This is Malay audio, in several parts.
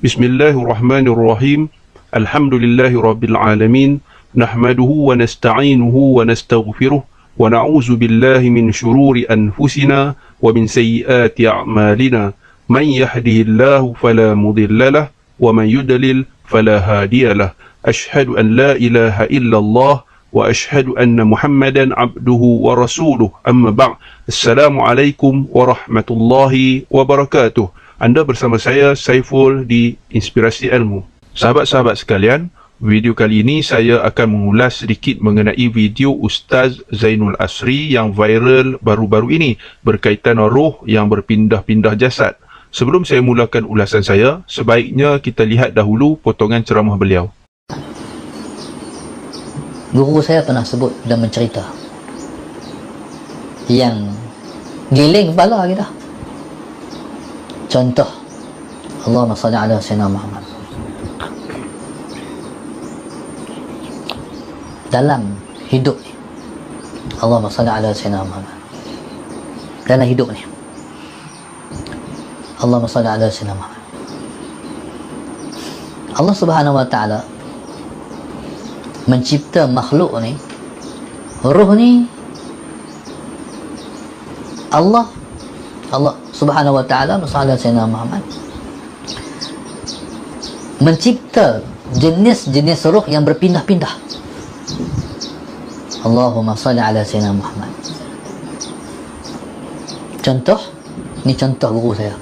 Bismillahirrahmanirrahim. Alhamdulillahirabbil alamin. Nahmaduhu wa nasta'inuhu wa nastaghfiruh wa na'udzu billahi min shururi anfusina wa min sayyiati a'malina. Man yahdihillahu fala mudilla lahu wa man yudlil fala hadiya lahu. Ashhadu an la ilaha illallah wa ashhadu anna Muhammadan abduhu wa rasuluh. Amma ba'd. Assalamualaikum warahmatullahi wabarakatuh. Anda bersama saya Saiful di Inspirasi Ilmu. Sahabat-sahabat sekalian, video kali ini saya akan mengulas sedikit mengenai video Ustaz Zainul Asri yang viral baru-baru ini berkaitan roh yang berpindah-pindah jasad. Sebelum saya mulakan ulasan saya, sebaiknya kita lihat dahulu potongan ceramah beliau. Guru saya pernah sebut dan mencerita yang giling kepala kita. Contoh, Allahumma salli ala Sayyidina Muhammad. Dalam hidup ni, Allahumma salli ala Sayyidina Muhammad. Dalam hidup ni, Allahumma salli ala Sayyidina Muhammad. Allah Subhanahu wa ta'ala mencipta makhluk ni, ruh ni, Allah Subhanahu wa ta'ala masalah Sayyidina Muhammad mencipta jenis-jenis ruh yang berpindah-pindah. Allahumma salli ala Sayyidina Muhammad. Contoh, ni contoh guru saya,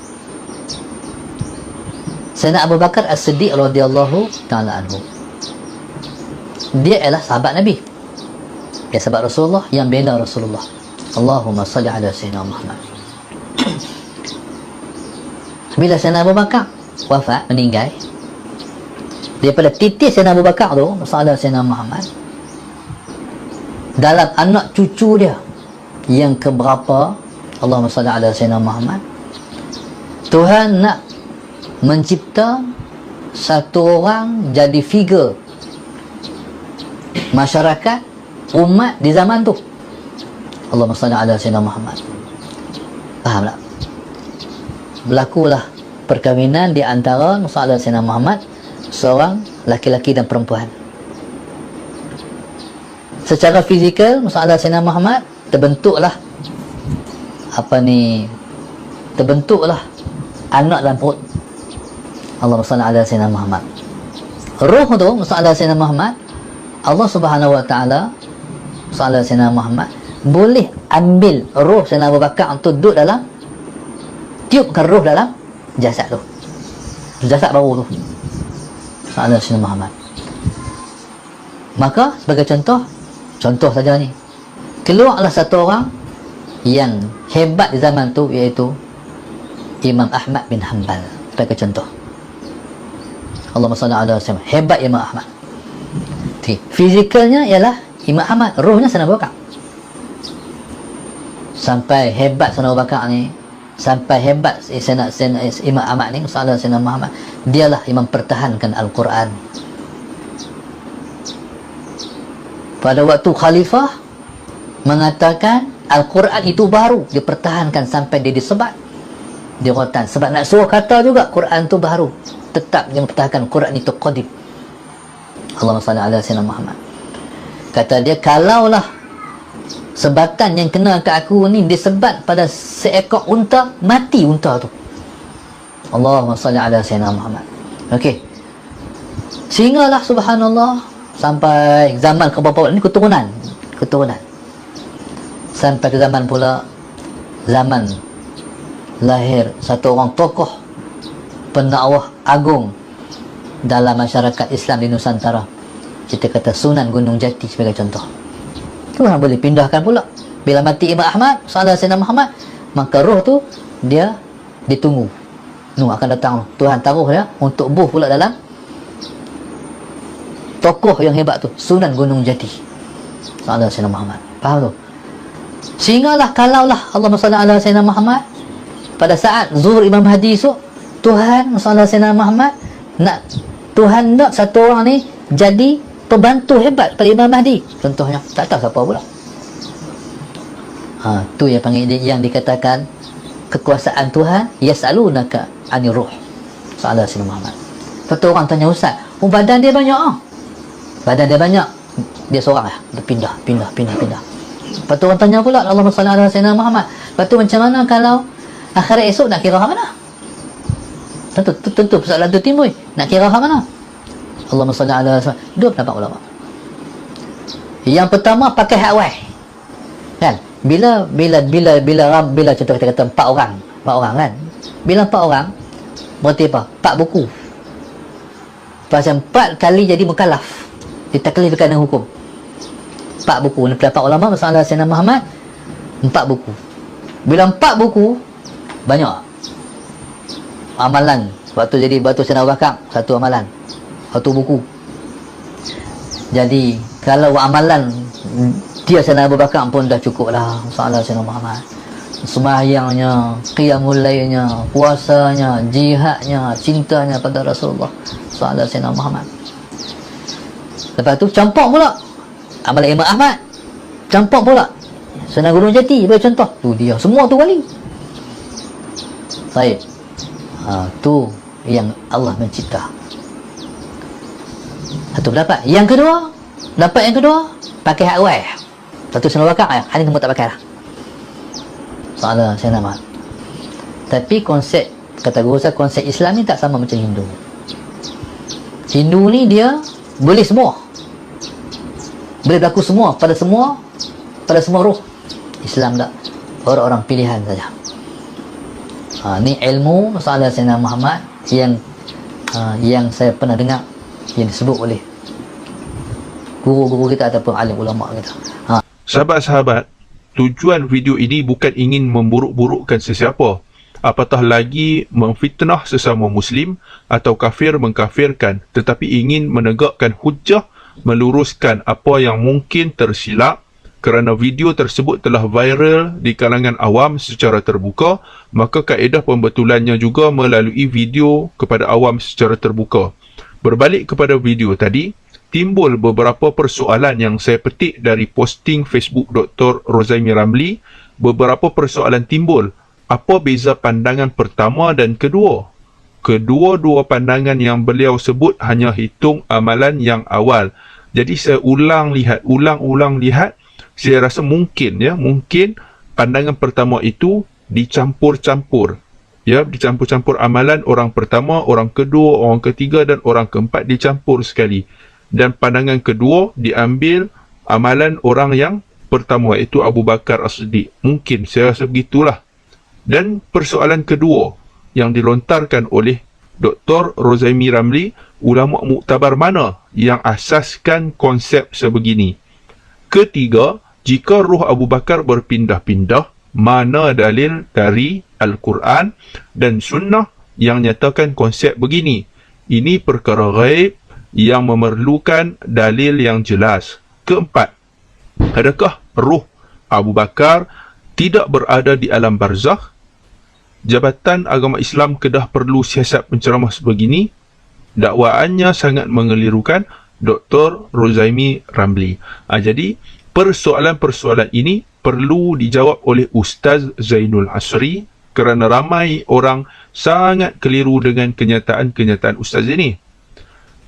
Sayyidina Abu Bakar As-Siddiq radhiyallahu ta'ala anhu. Dia adalah sahabat Nabi, dia sahabat Rasulullah yang bela Rasulullah. Allahumma salli ala Sayyidina Muhammad. Bila Sayyidina Abu Bakar wafat, meninggal, daripada titis Sayyidina Abu Bakar tu, masalah Sayyidina Muhammad, dalam anak cucu dia yang keberapa, Allahumma salli ala Sayyidina Muhammad, Tuhan nak mencipta satu orang jadi figure masyarakat, umat di zaman tu. Allahumma salli ala Sayyidina Muhammad. Faham tak? Berlakulah perkahwinan di antara masalah Sayyidina Muhammad, seorang laki-laki dan perempuan. Secara fizikal, masalah Sayyidina Muhammad terbentuklah terbentuklah anak dalam perut. Allahumma salli ala Sayyidina Muhammad. Ruh tu, masalah Sayyidina Muhammad, Allah Subhanahu wa ta'ala masalah Sayyidina Muhammad boleh ambil roh Sayyidina Abu Bakar untuk duduk dalam, tiupkan roh dalam jasad tu, jasad baru tu, masalah Sayyidina Muhammad. Maka sebagai contoh saja ni, keluarlah satu orang yang hebat di zaman tu, iaitu Imam Ahmad bin Hanbal. Sebagai contoh, Allahumma salli ala Sayyidina, hebat Imam Ahmad. Fizikalnya ialah Imam Ahmad, rohnya Sayyidina Abu Bakar. Sampai hebat Sayyidina Abu Bakar ni, sampai hebat Imam Ahmad ni, masalah Sayyidina Muhammad, dialah yang mempertahankan Al-Quran. Pada waktu khalifah mengatakan Al-Quran itu baru, dipertahankan sampai dia disebat di rotan. Sebab nak suruh kata juga Quran itu baru, tetap dia mempertahankan Quran itu qadim. Allahumma salli ala Sayyidina Muhammad. Kata dia, kalaulah sebatan yang kena ke aku ni disebat pada seekor unta, mati unta tu. Allahumma salli ala Sayyidina Muhammad. Okey, sehinggalah subhanallah sampai zaman keberapa ini, keturunan sampai ke zaman pula, zaman lahir satu orang tokoh pendakwah agung dalam masyarakat Islam di Nusantara. Kita kata Sunan Gunung Jati sebagai contoh. Tuhan boleh pindahkan pula. Bila mati Imam Ahmad, salah Sayyidina Muhammad, maka roh tu dia ditunggu. Akan datang Tuhan taruh dia untuk buh pula dalam tokoh yang hebat tu, Sunan Gunung Jati, salah Sayyidina Muhammad. Faham tu? Sehinggalah kalaulah Allahumma salli ala Sayyidina Muhammad, pada saat zuhur Imam Mahdi esok, Tuhan salah Sayyidina Muhammad Tuhan nak satu orang ni jadi pembantu hebat pada Imam Mahdi contohnya, tak tahu siapa pula. Tu yang panggil, yang dikatakan kekuasaan Tuhan, yas'alunaka 'anir ruh, salah Sayyidina Muhammad. Lepas tu orang tanya ustaz, badan dia banyak badan dia banyak, dia seorang lah, dia pindah. Lepas tu orang tanya pula, Allahumma salli ala sayyidina Muhammad. Lepas tu macam mana kalau akhirat esok nak kira hak mana? Tentu persoalan tu timbul, nak kira hak mana? Allahumma salli ala sayyidina. Dua pendapat ulama. Yang pertama pakai hak awal, kan? Bila contoh kita kata 4 orang kan, bila 4 orang berarti apa? 4 buku. Pasal 4 kali jadi mukallaf, ditaklifkan dengan hukum. 4 buku. Pendapat ulama masalah Sayyidina Muhammad 4 buku. Bila 4 buku banyak amalan. Waktu Sayyidina Abu Bakar 1 amalan, 1 buku. Jadi kalau amalan dia Sayyidina Abu Bakar pun dah cukup lah masalah Sayyidina Muhammad. Sembahyangnya, qiyamul lailnya, puasanya, jihadnya, cintanya pada Rasulullah sallallahu Sayyidina Muhammad. Lepas tu campur pula amalan Imam Ahmad, campur pula Sunan Gunung Jati, bagi contoh tu, dia semua tu wali. Baik, tu yang Allah mencipta. Satu pendapat. Yang kedua pakai hak awal. Satu Sayyidina Abu Bakar, hari ni tak pakai lah soalan saya nama. Tapi konsep, kata guru saya, konsep Islam ni tak sama macam Hindu. Hindu ni dia boleh semua, boleh berlaku semua pada semua roh. Islam tak, orang-orang pilihan saja. Ni ilmu masalah Sayyidina Muhammad yang saya pernah dengar, yang disebut oleh guru-guru kita ataupun alim ulama kita. Sahabat-sahabat, tujuan video ini bukan ingin memburuk-burukkan sesiapa, apatah lagi memfitnah sesama Muslim atau kafir mengkafirkan, tetapi ingin menegakkan hujah, meluruskan apa yang mungkin tersilap. Kerana video tersebut telah viral di kalangan awam secara terbuka, maka kaedah pembetulannya juga melalui video kepada awam secara terbuka. Berbalik kepada video tadi, timbul beberapa persoalan yang saya petik dari posting Facebook Dr. Rozaimi Ramli. Beberapa persoalan timbul. Apa beza pandangan pertama dan kedua? Kedua-dua pandangan yang beliau sebut hanya hitung amalan yang awal. Jadi saya ulang lihat. Saya rasa mungkin pandangan pertama itu dicampur-campur. Ya, dicampur-campur amalan orang pertama, orang kedua, orang ketiga dan orang keempat dicampur sekali. Dan pandangan kedua diambil amalan orang yang pertama, iaitu Abu Bakar As-Siddiq. Mungkin, saya rasa begitulah. Dan persoalan kedua yang dilontarkan oleh Dr. Rozaimi Ramli, ulama muktabar mana yang asaskan konsep sebegini? Ketiga, jika ruh Abu Bakar berpindah-pindah, mana dalil dari Al-Quran dan Sunnah yang nyatakan konsep begini? Ini perkara ghaib yang memerlukan dalil yang jelas. Keempat, adakah ruh Abu Bakar tidak berada di alam barzakh? Jabatan Agama Islam Kedah perlu siasat penceramah sebegini? Dakwaannya sangat mengelirukan Dr. Rozaimi Ramli. Jadi, persoalan-persoalan ini perlu dijawab oleh Ustaz Zainul Asri, kerana ramai orang sangat keliru dengan kenyataan-kenyataan Ustaz ini.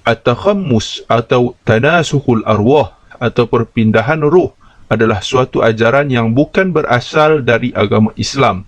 At-takhammus atau tanasukhul arwah atau perpindahan ruh adalah suatu ajaran yang bukan berasal dari agama Islam.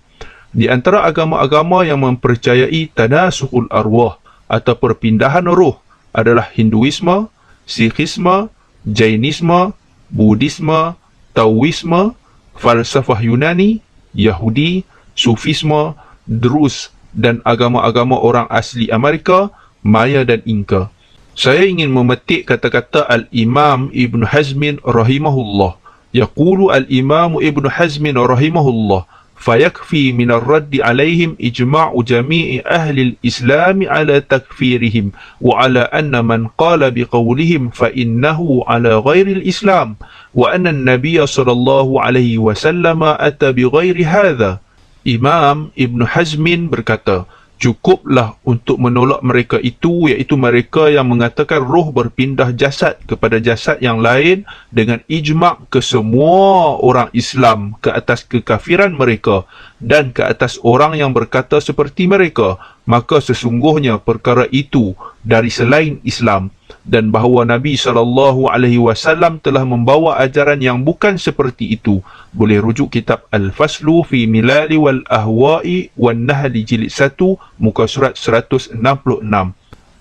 Di antara agama-agama yang mempercayai tanasukhul arwah atau perpindahan ruh adalah Hinduisme, Sikhisme, Jainisme, Buddhisme, Taoisme, falsafah Yunani, Yahudi, Sufisme, Druz dan agama-agama orang asli Amerika, Maya dan Inka. Saya ingin memetik kata-kata Al-Imam Ibn Hazmin rahimahullah. Yaqulu Al-Imam Ibn Hazmin rahimahullah, fayakfi min ar-raddi alaihim ijma'u jami'i ahli al-Islam ala takfirihim wa ala anna man qala biqawlihim fa innahu ala ghairi al-Islam wa anna an-nabiyya sallallahu alaihi wasallam ata bi ghairi hadha. Imam Ibn Hazmin berkata, cukuplah untuk menolak mereka itu, iaitu mereka yang mengatakan roh berpindah jasad kepada jasad yang lain dengan ijma' ke semua orang Islam ke atas kekafiran mereka dan ke atas orang yang berkata seperti mereka. maka sesungguhnya perkara itu dari selain Islam, dan bahawa Nabi SAW telah membawa ajaran yang bukan seperti itu. Boleh rujuk kitab Al-Faslu fi Milali wal Ahwa'i wan Nahli jilid 1 muka surat 166.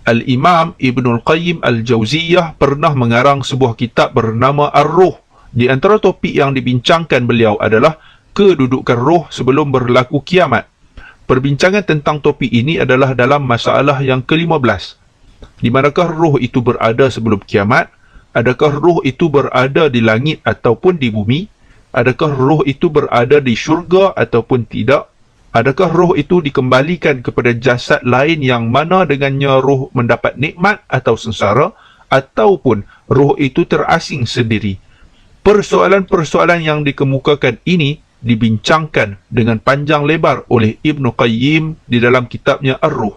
Al-Imam Ibnul Qayyim Al-Jauziyah pernah mengarang sebuah kitab bernama Ar-Ruh. Di antara topik yang dibincangkan beliau adalah kedudukan roh sebelum berlaku kiamat. Perbincangan tentang topik ini adalah dalam masalah yang ke-15. Di manakah roh itu berada sebelum kiamat? Adakah roh itu berada di langit ataupun di bumi? Adakah roh itu berada di syurga ataupun tidak? Adakah roh itu dikembalikan kepada jasad lain yang mana dengannya roh mendapat nikmat atau sengsara? Ataupun roh itu terasing sendiri? Persoalan-persoalan yang dikemukakan ini dibincangkan dengan panjang lebar oleh Ibnu Qayyim di dalam kitabnya Ar-Ruh.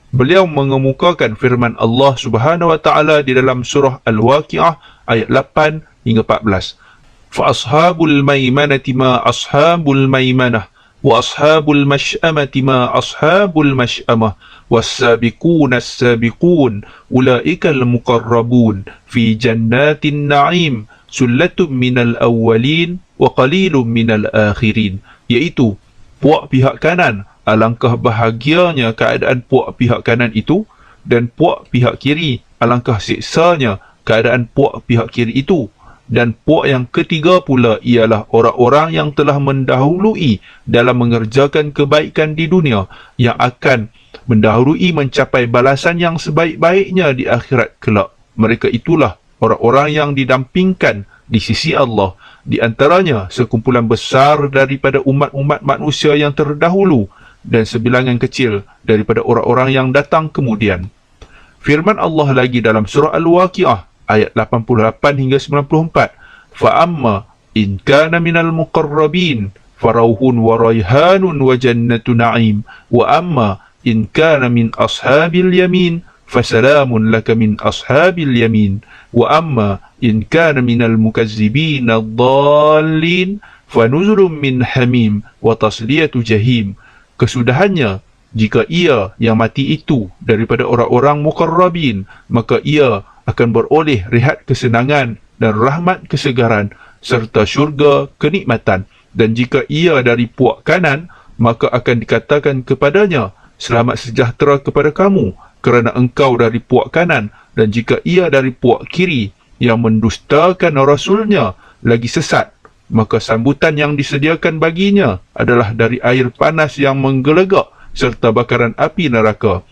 Beliau mengemukakan firman Allah Subhanahu wa taala di dalam surah Al-Waqi'ah ayat 8 hingga 14. Fa ashabul maimanati ma ashabul maimanah wa ashabul mash'amati ma ashabul mash'amah was-sabiquna as-sabiqun ulaikal muqarrabun fi jannatin na'im sullatum minal awwalin wa qalilum minal akhirin, iaitu puak pihak kanan, alangkah bahagianya keadaan puak pihak kanan itu, dan puak pihak kiri, alangkah siksanya keadaan puak pihak kiri itu, dan puak yang ketiga pula ialah orang-orang yang telah mendahului dalam mengerjakan kebaikan di dunia, yang akan mendahului mencapai balasan yang sebaik-baiknya di akhirat kelak. Mereka itulah orang-orang yang didampingkan di sisi Allah, di antaranya sekumpulan besar daripada umat-umat manusia yang terdahulu dan sebilangan kecil daripada orang-orang yang datang kemudian. Firman Allah lagi dalam surah Al-Waqi'ah ayat 88 hingga 94. Fa'amma in kana minal muqarrabin farauhun wa rayhanun wa jannatu na'im wa amma in kana min ashabil yamin fasalamun laka min ashabil yamin wa amma in kana minal mukazzibin ad-dallin fanuzulun min hamim wa tasliyatu jahim. Kesudahannya, jika ia yang mati itu daripada orang-orang muqarrabin, maka ia akan beroleh rehat kesenangan dan rahmat kesegaran serta syurga kenikmatan. Dan jika ia dari puak kanan, maka akan dikatakan kepadanya, selamat sejahtera kepada kamu kerana engkau dari puak kanan. Dan jika ia dari puak kiri yang mendustakan Rasulnya lagi sesat, maka sambutan yang disediakan baginya adalah dari air panas yang menggelegak serta bakaran api neraka.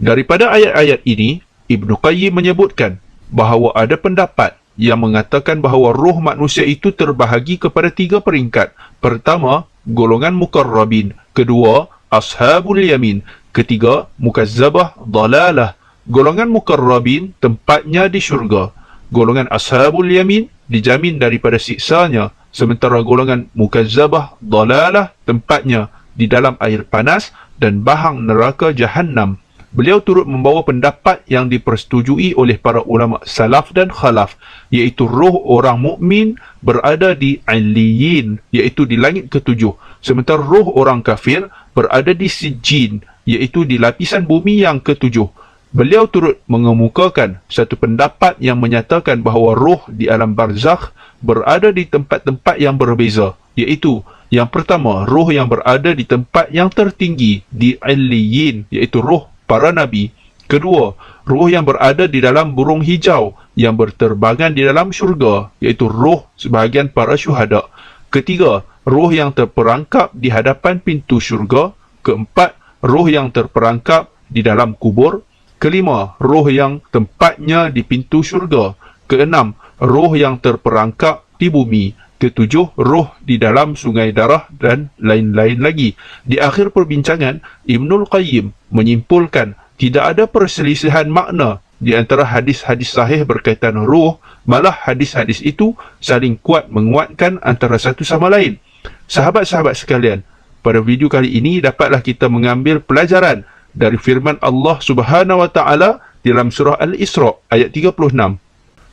Daripada ayat-ayat ini, Ibnu Qayyim menyebutkan bahawa ada pendapat yang mengatakan bahawa roh manusia itu terbahagi kepada 3 peringkat. Pertama, golongan muqarrabin. Kedua, ashabul yamin. Ketiga, mukazzabah dalalah. Golongan muqarrabin tempatnya di syurga. Golongan ashabul yamin dijamin daripada siksanya, sementara golongan mukazzabah dalalah tempatnya di dalam air panas dan bahang neraka Jahannam. Beliau turut membawa pendapat yang dipersetujui oleh para ulama salaf dan khalaf, iaitu roh orang mukmin berada di Aliyin, iaitu di langit ke-7, sementara roh orang kafir berada di Sijjin, iaitu di lapisan bumi yang ke-7. Beliau turut mengemukakan satu pendapat yang menyatakan bahawa roh di alam barzakh berada di tempat-tempat yang berbeza, iaitu yang pertama, roh yang berada di tempat yang tertinggi di Aliyin, iaitu roh para nabi. Kedua, roh yang berada di dalam burung hijau yang berterbangan di dalam syurga, iaitu roh sebahagian para syuhada. Ketiga, roh yang terperangkap di hadapan pintu syurga. Keempat, roh yang terperangkap di dalam kubur. Kelima, roh yang tempatnya di pintu syurga. Keenam, roh yang terperangkap di bumi. Ketujuh, roh di dalam sungai darah dan lain-lain lagi. Di akhir perbincangan, Ibnul Qayyim menyimpulkan tidak ada perselisihan makna di antara hadis-hadis sahih berkaitan roh, malah hadis-hadis itu saling kuat menguatkan antara satu sama lain. Sahabat-sahabat sekalian, pada video kali ini dapatlah kita mengambil pelajaran dari firman Allah Subhanahu wa taala dalam surah Al-Isra ayat 36.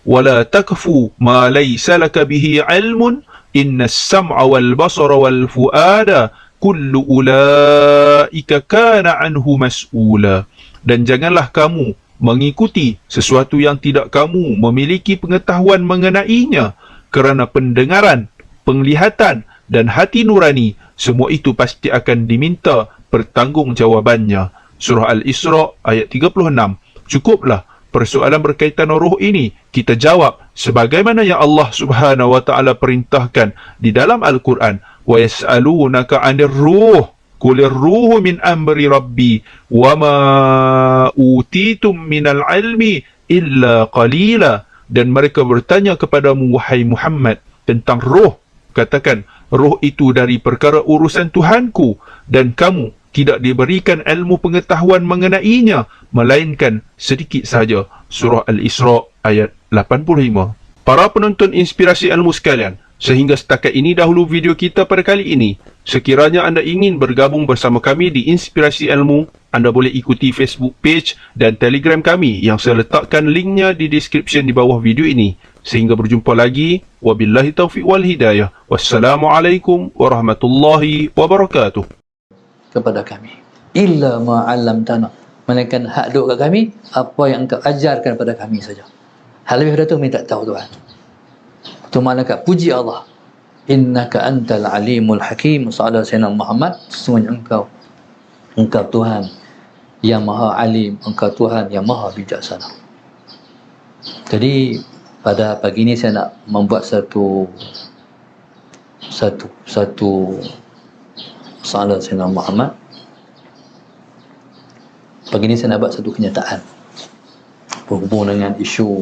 وَلَا تَكْفُوا مَا لَيْسَ لَكَ بِهِ عِلْمٌ إِنَّ السَّمْعَ وَالْبَصَرَ وَالْفُؤَادَ kullu ulaika kana anhu mas'ula. Dan janganlah kamu mengikuti sesuatu yang tidak kamu memiliki pengetahuan mengenainya, kerana pendengaran, penglihatan dan hati nurani, semua itu pasti akan diminta pertanggungjawabannya. Surah Al-Isra ayat 36. Cukuplah persoalan berkaitan roh ini kita jawab sebagaimana yang Allah Subhanahu wa taala perintahkan di dalam Al-Quran. Wa yas'alunaka 'anir ruh qulir ruhu min amri rabbi wa ma utitum minal ilmi illa qalila. Dan mereka bertanya kepadamu wahai Muhammad tentang roh. Katakan, roh itu dari perkara urusan Tuhanku, dan kamu tidak diberikan ilmu pengetahuan mengenainya melainkan sedikit saja. Surah Al-Isra ayat 85. Para penonton Inspirasi Ilmu sekalian, sehingga setakat ini dahulu video kita pada kali ini. Sekiranya anda ingin bergabung bersama kami di Inspirasi Ilmu, anda boleh ikuti Facebook page dan Telegram kami yang saya letakkan linknya di description di bawah video ini. Sehingga berjumpa lagi. Wabillahi taufiq wal hidayah. Wassalamualaikum warahmatullahi wabarakatuh. Kepada kami, illa ma'allamtana, melainkan hak duk kat kami apa yang engkau ajarkan pada kami saja. Hal lebih daripada itu kami tak tahu Tuhan. Itu malaikat puji Allah, innaka antal alimul hakim. Sallallahu alaihi Muhammad, sesungguhnya engkau Tuhan yang maha alim, engkau Tuhan yang maha bijaksana. Jadi pada pagi ini saya nak membuat satu Sallallahu alaihi Muhammad. Pagi ini saya nak buat satu kenyataan berhubung dengan isu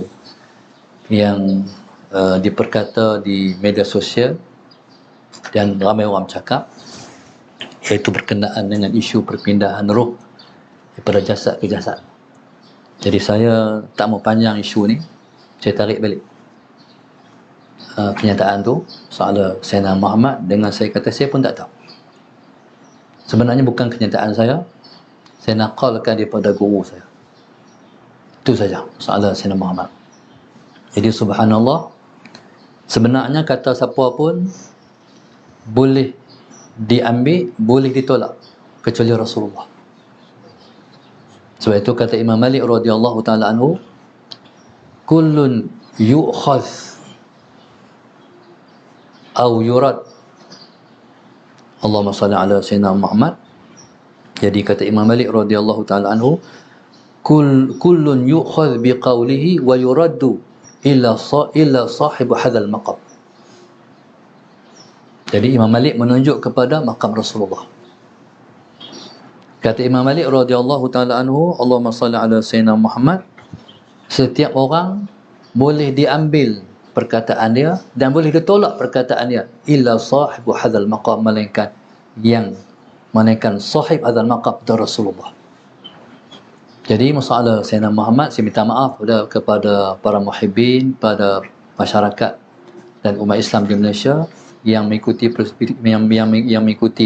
yang diperkata di media sosial dan ramai orang cakap, iaitu berkenaan dengan isu perpindahan roh daripada jasad ke jasad. Jadi saya tak mau panjang isu ni, saya tarik balik kenyataan tu. Soal Sayyidina Muhammad dengan saya kata saya pun tak tahu. Sebenarnya bukan kenyataan saya naqalkan daripada guru saya. Itu saja soal Sayyidina Muhammad. Jadi subhanallah, sebenarnya kata siapa pun boleh diambil, boleh ditolak, kecuali Rasulullah. Sebab itu kata Imam Malik radhiyallahu ta'ala anhu, kullun yu'khaz au yurad. Allahumma salli ala Sayyidina Muhammad. Jadi kata Imam Malik radhiyallahu ta'ala anhu, kullun yu'khaz biqawlihi wa yuraddu illa sahibu hadzal maqam. Jadi Imam Malik menunjuk kepada makam Rasulullah. Kata Imam Malik radhiyallahu ta'ala anhu, Allahumma salli ala Sayyidina Muhammad, setiap orang boleh diambil perkataan dia dan boleh ditolak perkataan dia, illa sahibu hadzal maqam, melainkan sahib hadzal maqam itu Rasulullah. Jadi masalah Sayyidina Muhammad, saya minta maaf kepada para muhibbin, pada masyarakat dan umat Islam di Malaysia yang mengikuti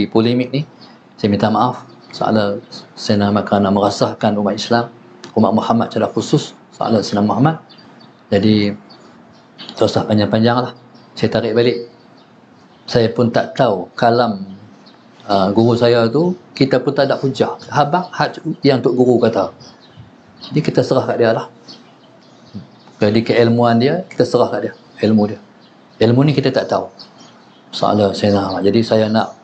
polemik ni. Saya minta maaf soal Sayyidina Muhammad kerana merasahkan umat Islam, umat Muhammad secara khusus, soal Sayyidina Muhammad. Jadi tak usah panjang-panjang lah, saya tarik balik. Saya pun tak tahu kalam guru saya tu, kita pun tak ada hujah. Habang yang Tok Guru kata, jadi kita serah kat dia lah. Jadi keilmuan dia, kita serah kat dia, ilmu dia. Ilmu ni kita tak tahu soal Sayyidina Muhammad. Jadi saya nak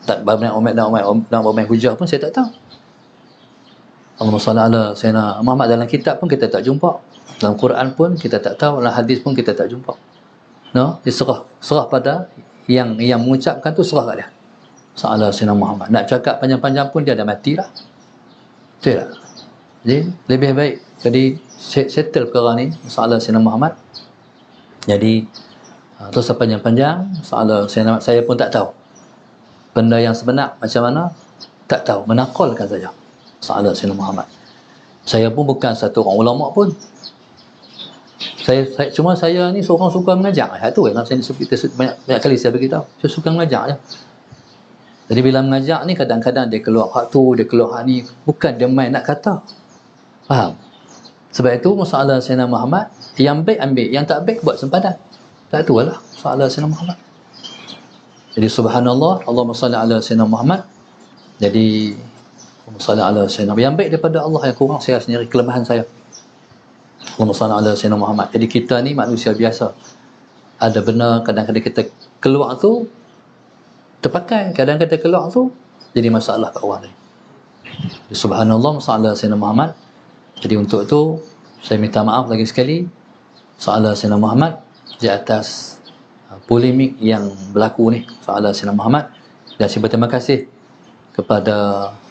tak bermain hujah pun saya tak tahu. Allahumma salli ala Sayyidina Muhammad, dalam kitab pun kita tak jumpa, dalam Quran pun kita tak tahu, dalam hadis pun kita tak jumpa. No, dia serah pada yang mengucapkan tu, serah kat dia. Soal Sayyidina Muhammad. Nak cakap panjang-panjang pun dia dah mati lah. Betul tak? Jadi lebih baik jadi settle perkara ni soal Sayyidina Muhammad. Jadi terus panjang-panjang soal Sayyidina Muhammad, saya pun tak tahu benda yang sebenar macam mana, tak tahu, menakalkan saja soal Sayyidina Muhammad. Saya pun bukan satu orang ulama pun. Cuma saya ni seorang suka mengajar. Itu yang saya banyak kali saya beritahu, saya suka mengajar je. Jadi bila mengajar ni kadang-kadang dia keluar hak tu, dia keluar hak ni, bukan dia main nak kata. Faham? Sebab itu masalah Sayyidina Muhammad, yang baik ambil, yang tak baik buat sempadan. Tak, itulah soalan Sayyidina Muhammad. Jadi subhanallah, Allahumma salli ala sayyidina Muhammad. Jadi Allahumma salli ala sayyidina, yang baik daripada Allah, yang kurang saya sendiri, kelemahan saya. Allahumma salli ala sayyidina Muhammad. Jadi kita ni manusia biasa. Ada benar, kadang-kadang kita keluar tu terpakai, kadang-kadang keluar tu jadi masalah kat orang lain. Jadi, subhanallah, salli ala sayyidina Muhammad. Jadi untuk itu saya minta maaf lagi sekali, salli ala sayyidina Muhammad, di atas polemik yang berlaku ni, salli ala sayyidina Muhammad. Dan saya berterima kasih kepada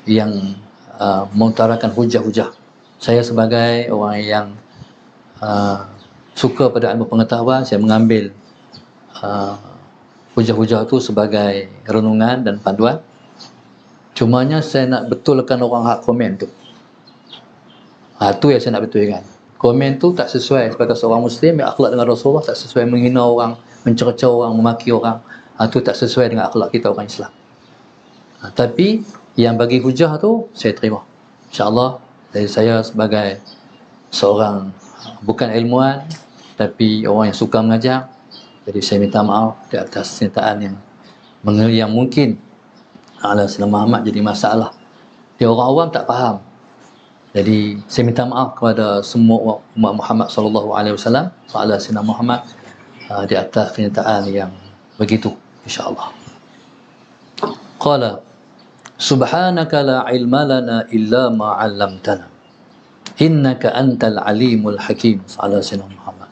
yang mengutarakan hujah-hujah. Saya sebagai orang yang suka pada ilmu pengetahuan, saya mengambil hujah-hujah itu sebagai renungan dan panduan. Cumanya saya nak betulkan orang hak komen tu. Tu yang saya nak betulkan. Komen tu tak sesuai sebagai seorang Muslim yang akhlak dengan Rasulullah, tak sesuai menghina orang, mencerca orang, memaki orang. Tu tak sesuai dengan akhlak kita orang Islam. Tapi yang bagi hujah tu saya terima, insyaAllah. Dari saya sebagai seorang bukan ilmuwan tapi orang yang suka mengajar, jadi saya minta maaf di atas kenyataan yang mungkin ala sayyidina Muhammad jadi masalah. Dia orang awam tak faham. Jadi saya minta maaf kepada semua umat Muhammad sallallahu alaihi wasallam, ala sayyidina Muhammad, di atas kenyataan yang begitu, insya-Allah. Qala subhanaka la ilma lana illa ma 'allamtana innaka antal alimul hakim, ala sayyidina Muhammad.